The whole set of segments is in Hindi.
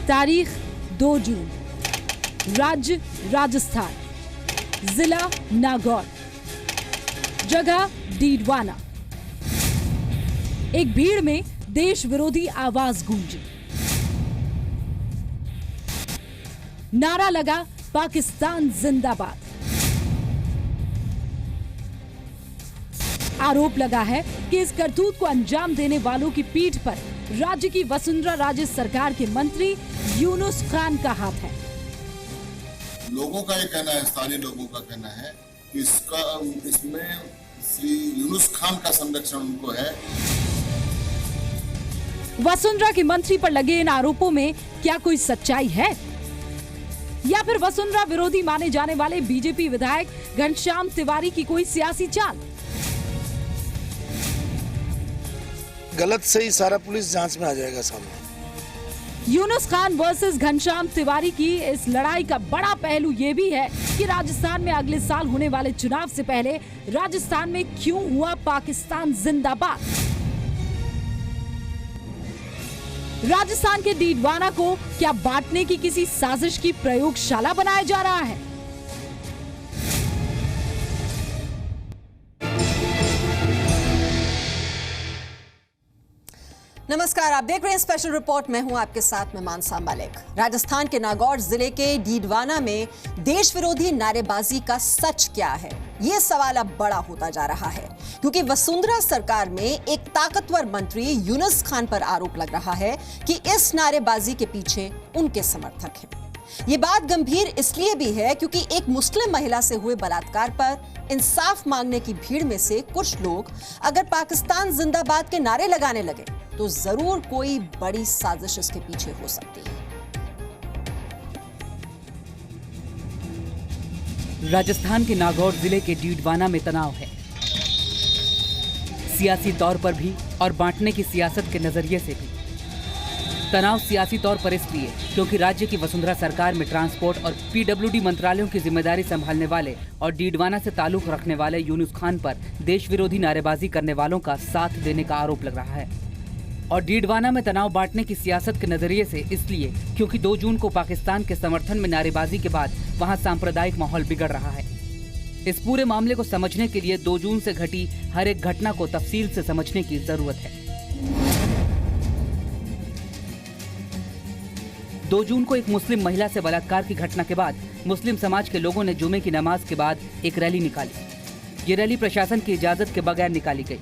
तारीख 2 जून, राज्य राजस्थान, जिला नागौर, जगह डीडवाना। एक भीड़ में देश विरोधी आवाज गूंजी। नारा लगा, पाकिस्तान जिंदाबाद। आरोप लगा है कि इस करतूत को अंजाम देने वालों की पीठ पर राज्य की वसुंधरा राजे सरकार के मंत्री यूनुस खान का हाथ है। लोगों का ये कहना है, स्थानीय लोगों का कहना है कि इसमें श्री यूनुस खान का संरक्षण उनको है। वसुंधरा के मंत्री पर लगे इन आरोपों में क्या कोई सच्चाई है, या फिर वसुंधरा विरोधी माने जाने वाले बीजेपी विधायक घनश्याम तिवारी की कोई सियासी चाल? गलत सही सारा पुलिस जांच में आ जाएगा सामने। यूनुस खान वर्सेस घनश्याम तिवारी की इस लड़ाई का बड़ा पहलू ये भी है कि राजस्थान में अगले साल होने वाले चुनाव से पहले राजस्थान में क्यों हुआ पाकिस्तान जिंदाबाद। राजस्थान के डीडवाना को क्या बांटने की किसी साजिश की प्रयोगशाला बनाया जा रहा है? नमस्कार, आप देख रहे हैं स्पेशल रिपोर्ट। मैं हूं आपके साथ में मानसा मलिक। राजस्थान के नागौर जिले के डीडवाना में देश विरोधी नारेबाजी का सच क्या है, ये सवाल अब बड़ा होता जा रहा है, क्योंकि वसुंधरा सरकार में एक ताकतवर मंत्री यूनुस खान पर आरोप लग रहा है कि इस नारेबाजी के पीछे उनके समर्थक हैं। ये बात गंभीर इसलिए भी है क्योंकि एक मुस्लिम महिला से हुए बलात्कार पर इंसाफ मांगने की भीड़ में से कुछ लोग अगर पाकिस्तान जिंदाबाद के नारे लगाने लगे तो जरूर कोई बड़ी साजिश इसके पीछे हो सकती है। राजस्थान के नागौर जिले के डीडवाना में तनाव है, सियासी तौर पर भी और बांटने की सियासत के नजरिए से भी। तनाव सियासी तौर पर इसलिए क्योंकि राज्य की वसुंधरा सरकार में ट्रांसपोर्ट और पीडब्ल्यूडी मंत्रालयों की जिम्मेदारी संभालने वाले और डीडवाना से ताल्लुक रखने वाले यूनुस खान पर देश विरोधी नारेबाजी करने वालों का साथ देने का आरोप लग रहा है। और डीडवाना में तनाव बांटने की सियासत के नजरिए से इसलिए क्योंकि 2 जून को पाकिस्तान के समर्थन में नारेबाजी के बाद वहां सांप्रदायिक माहौल बिगड़ रहा है। इस पूरे मामले को समझने के लिए 2 जून से घटी हर एक घटना को तफसील से समझने की जरूरत है। 2 जून को एक मुस्लिम महिला से बलात्कार की घटना के बाद मुस्लिम समाज के लोगों ने जुमे की नमाज के बाद एक रैली निकाली। ये रैली प्रशासन की इजाजत के बगैर निकाली गई।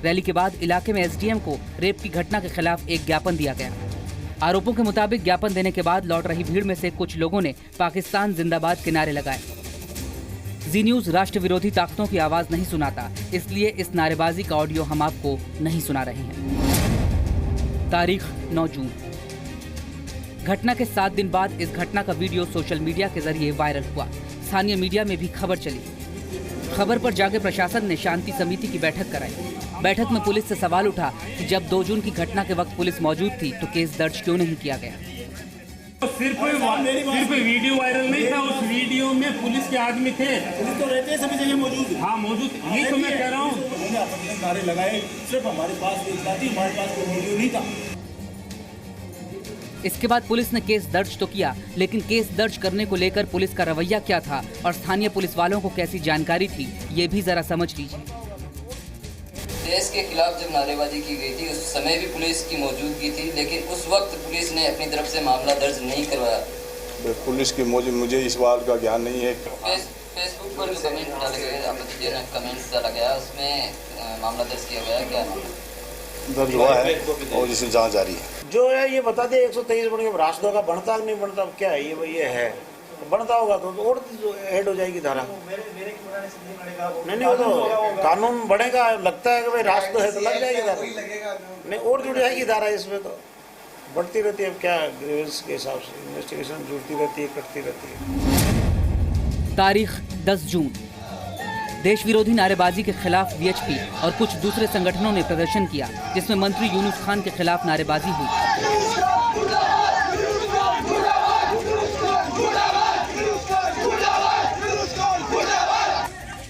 रैली के बाद इलाके में एसडीएम को रेप की घटना के खिलाफ एक ज्ञापन दिया गया। आरोपों के मुताबिक ज्ञापन देने के बाद लौट रही भीड़ में से कुछ लोगों ने पाकिस्तान जिंदाबाद के नारे लगाए। जी न्यूज राष्ट्र विरोधी ताकतों की आवाज नहीं सुनाता, इसलिए इस नारेबाजी का ऑडियो हम आपको नहीं सुना रहे हैं। तारीख 9 जून। घटना के 7 दिन बाद इस घटना का वीडियो सोशल मीडिया के जरिए वायरल हुआ। स्थानीय मीडिया में भी खबर चली। खबर पर जागे प्रशासन ने शांति समिति की बैठक कराई। बैठक में पुलिस से सवाल उठा कि जब 2 जून की घटना के वक्त पुलिस मौजूद थी तो केस दर्ज क्यों नहीं किया गया। सिर्फ वीडियो वायरल नहीं था, उस वीडियो में पुलिस के आदमी थे। पुलिस तो रहते हैं सभी जगह मौजूद। हाँ मौजूद, यही तो मैं कह रहा हूँ। नारे लगाए, सिर्फ हमारे पास एक साथी, हमारे पास कोई वीडियो नहीं था। इसके बाद पुलिस ने केस दर्ज तो किया, लेकिन केस दर्ज करने को लेकर पुलिस का रवैया क्या था और स्थानीय पुलिस वालों को कैसी जानकारी थी, ये भी जरा समझ लीजिए। देश के खिलाफ जब नारेबाजी की गई थी उस समय भी पुलिस की मौजूदगी थी, लेकिन उस वक्त पुलिस ने अपनी तरफ से मामला दर्ज नहीं करवाया। पुलिस की मुझे इस बात का ज्ञान नहीं है। फेसबुक पर जो कमेंट डाले गए, आपत्तिजनक कमेंट्स डाला गया, उसमें मामला दर्ज किया गया, क्या दर्ज हुआ है और इसमें जांच जारी है। जो है ये बता दे 123 बन के राष्ट्रों का बनता नहीं बनता, क्या है ये है बनता होगा तो और ऐड हो जाएगी धारा। नहीं वो तो कानून बढ़ेगा, लगता है कि भाई राष्ट्र है तो लग जाएगी धारा, नहीं और जुड़ जाएगी धारा। इसमें तो बढ़ती रहती है, क्या ग्रीवेंस के हिसाब से इन्वेस्टिगेशन जुड़ती रहती है, कटती रहती है। तारीख 10 जून। देश विरोधी नारेबाजी के खिलाफ वीएचपी और कुछ दूसरे संगठनों ने प्रदर्शन किया, जिसमें मंत्री यूनुस खान के खिलाफ नारेबाजी हुई।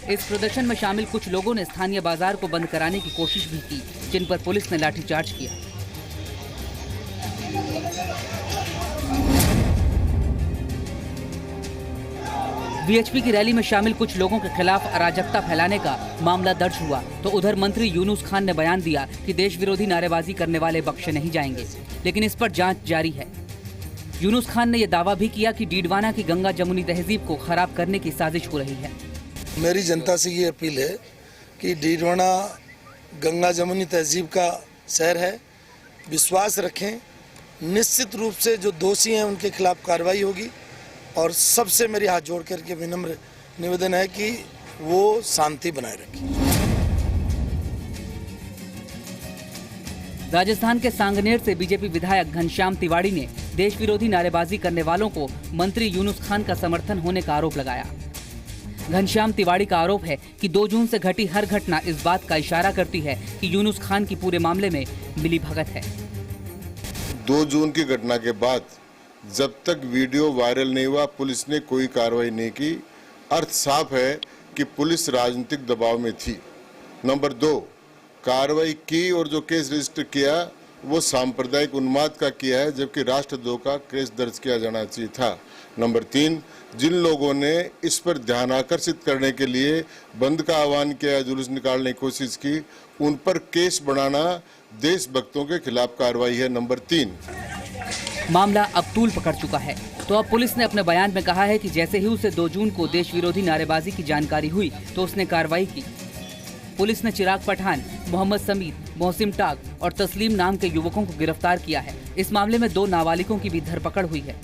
इस प्रदर्शन में शामिल कुछ लोगों ने स्थानीय बाजार को बंद कराने की कोशिश भी की, जिन पर पुलिस ने लाठीचार्ज किया। वीएचपी की रैली में शामिल कुछ लोगों के खिलाफ अराजकता फैलाने का मामला दर्ज हुआ तो उधर मंत्री यूनुस खान ने बयान दिया कि देश विरोधी नारेबाजी करने वाले बख्शे नहीं जाएंगे, लेकिन इस पर जांच जारी है। यूनुस खान ने यह दावा भी किया कि डीडवाना की गंगा जमुनी तहजीब को खराब करने की साजिश हो रही है। मेरी जनता से ये अपील है कि डीडवाना गंगा जमुनी तहजीब का शहर है, विश्वास रखें, निश्चित रूप से जो दोषी हैं उनके खिलाफ कार्रवाई होगी। और सबसे मेरी हाथ जोड़ करके विनम्र निवेदन है कि वो शांति बनाए रखें। राजस्थान के सांगनेर से बीजेपी विधायक घनश्याम तिवाड़ी ने देश विरोधी नारेबाजी करने वालों को मंत्री यूनुस खान का समर्थन होने का आरोप लगाया। घनश्याम तिवाड़ी का आरोप है कि 2 जून से घटी हर घटना इस बात का इशारा करती है कि यूनुस खान की पूरे मामले में मिलीभगत है। 2 जून की घटना के बाद जब तक वीडियो वायरल नहीं हुआ पुलिस ने कोई कार्रवाई नहीं की, अर्थ साफ है कि पुलिस राजनीतिक दबाव में थी। नंबर 2, कार्रवाई की और जो केस रजिस्टर किया वो सांप्रदायिक उन्माद का किया है, जबकि राष्ट्रद्रोह का केस दर्ज किया जाना चाहिए था। नंबर 3, जिन लोगों ने इस पर ध्यान आकर्षित करने के लिए बंद का आह्वान किया, जुलूस निकालने की कोशिश की, उन पर केस बढ़ाना देशभक्तों के खिलाफ कार्रवाई है। नंबर 3, मामला अब तूल पकड़ चुका है तो अब पुलिस ने अपने बयान में कहा है कि जैसे ही उसे 2 जून को देश विरोधी नारेबाजी की जानकारी हुई तो उसने कार्रवाई की। पुलिस ने चिराग पठान, मोहम्मद समीर, मोहसिम टाग और तस्लीम नाम के युवकों को गिरफ्तार किया है। इस मामले में 2 नाबालिगों की भी धरपकड़ हुई है।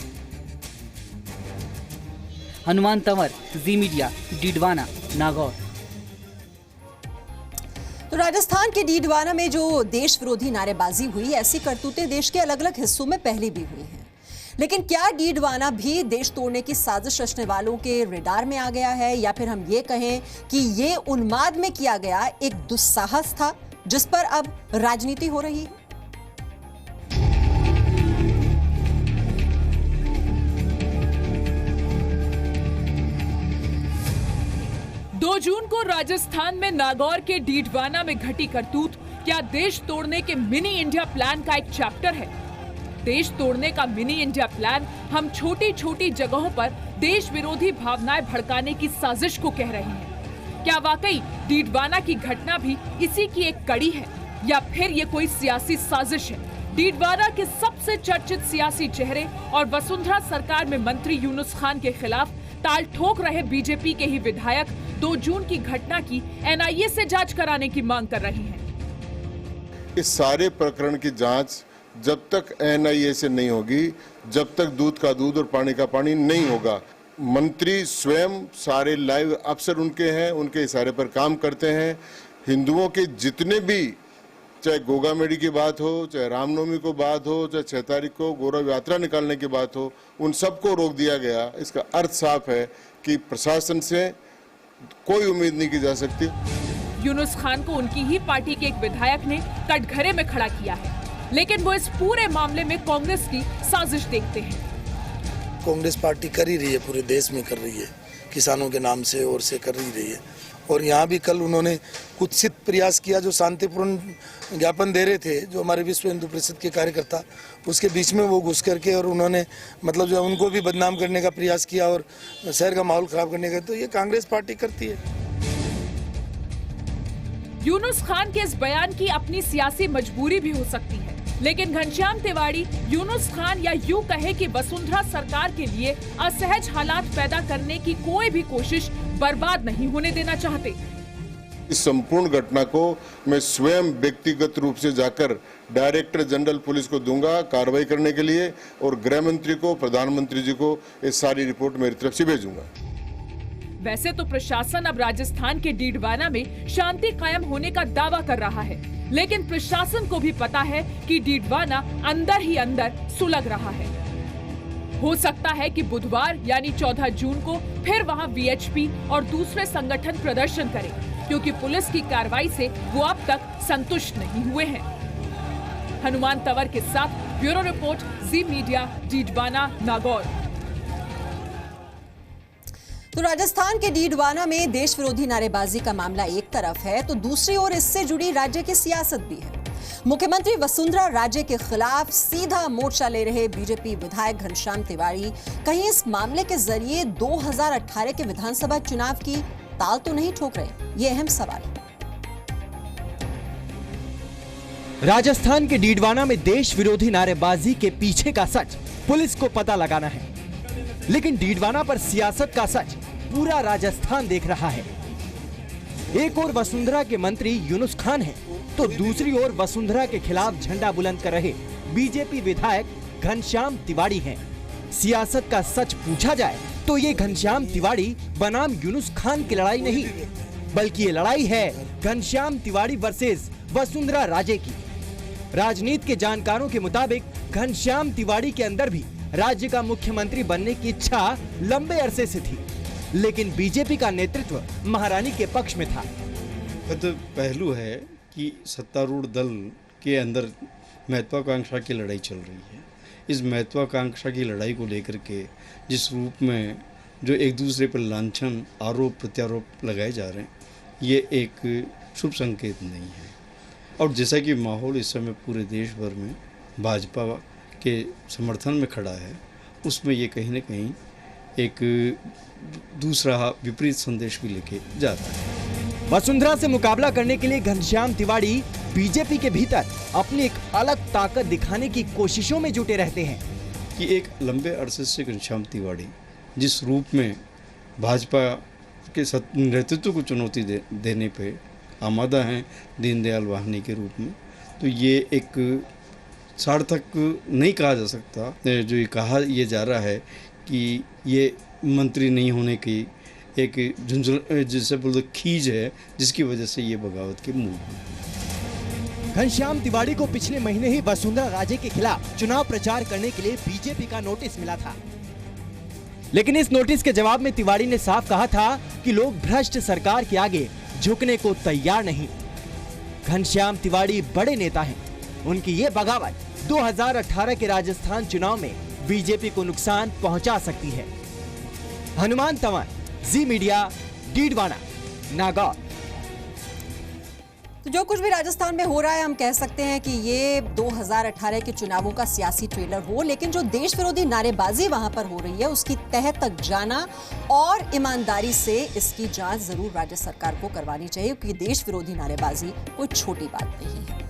हनुमान तंवर, जी मीडिया, डीडवाना, नागौर। तो राजस्थान के डीडवाना में जो देश विरोधी नारेबाजी हुई, ऐसी करतूतें देश के अलग अलग हिस्सों में पहले भी हुई हैं। लेकिन क्या डीडवाना भी देश तोड़ने की साजिश रचने वालों के रेडार में आ गया है, या फिर हम ये कहें कि ये उन्माद में किया गया एक दुस्साहस था जिस पर अब राजनीति हो रही है? 2 जून को राजस्थान में नागौर के डीडवाना में घटी करतूत क्या देश तोड़ने के मिनी इंडिया प्लान का एक चैप्टर है? देश तोड़ने का मिनी इंडिया प्लान हम छोटी छोटी जगहों पर देश विरोधी भावनाएं भड़काने की साजिश को कह रहे हैं। क्या वाकई डीडवाना की घटना भी इसी की एक कड़ी है, या फिर ये कोई सियासी साजिश है? डीडवाना के सबसे चर्चित सियासी चेहरे और वसुंधरा सरकार में मंत्री यूनुस खान के खिलाफ ताल ठोक रहे बीजेपी के ही विधायक 2 जून की घटना की एनआईए से जांच कराने की मांग कर रहे हैं। इस सारे प्रकरण की जांच जब तक एनआईए से नहीं होगी, जब तक दूध का दूध और पानी का पानी नहीं होगा। मंत्री स्वयं सारे लाइव अफसर उनके हैं, उनके इशारे पर काम करते हैं। हिंदुओं के जितने भी, चाहे गोगा मेडी की बात हो, चाहे रामनवमी को बात हो, चाहे 6 तारीख को गौरव यात्रा निकालने की बात हो, उन सबको रोक दिया गया। इसका अर्थ साफ है कि प्रशासन से कोई उम्मीद नहीं की जा सकती। यूनुस खान को उनकी ही पार्टी के एक विधायक ने कटघरे में खड़ा किया है, लेकिन वो इस पूरे मामले में कांग्रेस की साजिश देखते हैं। कांग्रेस पार्टी कर ही रही है, पूरे देश में कर रही है, किसानों के नाम से और से कर ही रही है। और यहाँ भी कल उन्होंने कुत्सित प्रयास किया, जो शांतिपूर्ण ज्ञापन दे रहे थे, जो हमारे विश्व हिंदू परिषद के कार्यकर्ता, उसके बीच में वो घुस करके और उन्होंने मतलब जो उनको भी बदनाम करने का प्रयास किया और शहर का माहौल खराब करने का। तो ये कांग्रेस पार्टी करती है। यूनुस खान के इस बयान की अपनी सियासी मजबूरी भी हो सकती है, लेकिन घनश्याम तिवाड़ी यूनुस खान या यूं कहे कि वसुंधरा सरकार के लिए असहज हालात पैदा करने की कोई भी कोशिश बर्बाद नहीं होने देना चाहते। इस संपूर्ण घटना को मैं स्वयं व्यक्तिगत रूप से जाकर डायरेक्टर जनरल पुलिस को दूंगा कार्रवाई करने के लिए, और गृह मंत्री को, प्रधानमंत्री जी को ये सारी रिपोर्ट मेरी तरफ से भेजूंगा। वैसे तो प्रशासन अब राजस्थान के डीडवाना में शांति कायम होने का दावा कर रहा है, लेकिन प्रशासन को भी पता है कि डीडवाना अंदर ही अंदर सुलग रहा है। हो सकता है कि बुधवार यानी 14 जून को फिर वहां वीएचपी और दूसरे संगठन प्रदर्शन करें, क्योंकि पुलिस की कार्रवाई से वो अब तक संतुष्ट नहीं हुए हैं। हनुमान तंवर के साथ ब्यूरो रिपोर्ट, जी मीडिया, डीडवाना, नागौर। तो राजस्थान के डीडवाना में देश विरोधी नारेबाजी का मामला एक तरफ है, तो दूसरी ओर इससे जुड़ी राज्य की सियासत भी है। मुख्यमंत्री वसुंधरा राजे के खिलाफ सीधा मोर्चा ले रहे बीजेपी विधायक घनश्याम तिवारी कहीं इस मामले के जरिए 2018 के विधानसभा चुनाव की ताल तो नहीं ठोक रहे? ये अहम सवाल है। राजस्थान के डीडवाना में देश विरोधी नारेबाजी के पीछे का सच पुलिस को पता लगाना है, लेकिन डीडवाना पर सियासत का सच पूरा राजस्थान देख रहा है। एक ओर वसुंधरा के मंत्री यूनुस खान हैं, तो दूसरी ओर वसुंधरा के खिलाफ झंडा बुलंद कर रहे बीजेपी विधायक घनश्याम तिवारी हैं। सियासत का सच पूछा जाए तो ये घनश्याम तिवारी बनाम यूनुस खान की लड़ाई नहीं, बल्कि ये लड़ाई है घनश्याम तिवारी वर्सेस वसुंधरा राजे की। राजनीति के जानकारों के मुताबिक घनश्याम तिवारी के अंदर भी राज्य का मुख्यमंत्री बनने की इच्छा लंबे अरसे से थी, लेकिन बीजेपी का नेतृत्व महारानी के पक्ष में था। तो पहलू है कि सत्तारूढ़ दल के अंदर महत्वाकांक्षा की लड़ाई चल रही है। इस महत्वाकांक्षा की लड़ाई को लेकर के जिस रूप में जो एक दूसरे पर लांछन, आरोप प्रत्यारोप लगाए जा रहे हैं, ये एक शुभ संकेत नहीं है। और जैसा कि माहौल इस समय पूरे देश भर में भाजपा के समर्थन में खड़ा है, उसमें ये कहीं ना कहीं एक दूसरा विपरीत संदेश भी लेके जाता है। वसुंधरा से मुकाबला करने के लिए घनश्याम तिवारी बीजेपी के भीतर अपनी एक अलग ताकत दिखाने की कोशिशों में जुटे रहते हैं। कि एक लंबे अरसे से घनश्याम तिवारी जिस रूप में भाजपा के नेतृत्व को चुनौती देने पे आमादा हैं दीनदयाल वाहिनी के रूप में, तो ये एक सार्थक नहीं कहा जा सकता। जो ये कहा यह जा रहा है कि ये मंत्री नहीं होने की एक झुंझुन जिसे बोलते खींच है, जिसकी वजह से ये बगावत के मूल है। घनश्याम तिवारी को पिछले महीने ही वसुंधरा राजे के खिलाफ चुनाव प्रचार करने के लिए बीजेपी का नोटिस मिला था, लेकिन इस नोटिस के जवाब में तिवारी ने साफ कहा था कि लोग भ्रष्ट सरकार के आगे झुकने को तैयार नहीं। घनश्याम तिवारी बड़े नेता हैं, उनकी ये बगावत 2018 के राजस्थान चुनाव में बीजेपी को नुकसान पहुंचा सकती है। हनुमान तंवर, जी मीडिया, डीडवाना, नागौर। तो जो कुछ भी राजस्थान में हो रहा है, हम कह सकते हैं कि ये 2018 के चुनावों का सियासी ट्रेलर हो, लेकिन जो देश विरोधी नारेबाजी वहां पर हो रही है उसकी तह तक जाना और ईमानदारी से इसकी जांच जरूर राज्य सरकार को करवानी चाहिए, क्योंकि देश विरोधी नारेबाजी कोई छोटी बात नहीं है।